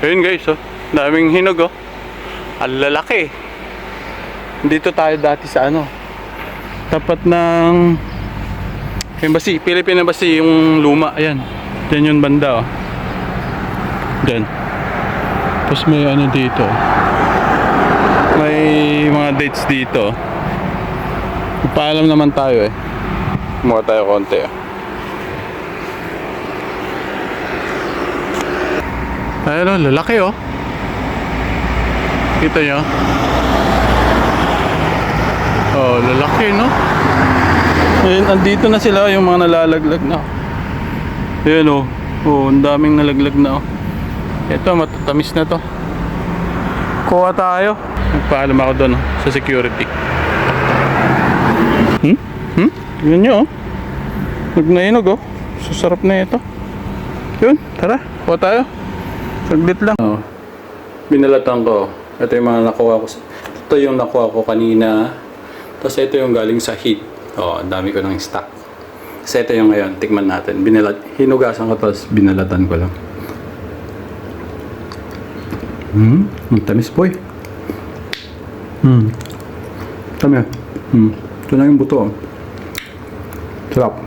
Ayun guys, oh. Daming hinog, oh. Ang lalaki. Dito tayo dati sa ano. Tapat ng Embassy, Philippine Embassy, yung luma. Ayan. Diyan yung banda, oh. Diyan. Tapos may ano dito. May mga dates dito. Paalam naman tayo eh. Mukha tayo konti, oh. Ayun, oh, lalaki, oh. Kita nyo? Oh, lalaki, no? Ayun, andito na sila, yung mga nalalaglag na. Ayun, oh. Oh, ang daming nalaglag na, oh. Ito, matatamis na to. Kuha tayo. Nagpaalam ako doon, oh, sa security. Yun nyo, oh. Nagnahinog, oh. Susarap na ito. Yun, tara. Kuha tayo. Saglit lang. Oh, binalatan ko. Ito yung mga nakuha ko. Ito yung nakuha ko kanina. Tapos ito yung galing sa heat. Oh, ang dami ko ng stock. Kasi ito yung ngayon. Tikman natin. Hinugasan ko tapos binalatan ko lang. Ang tamis boy. Tama. Ito na yung buto. Sarap.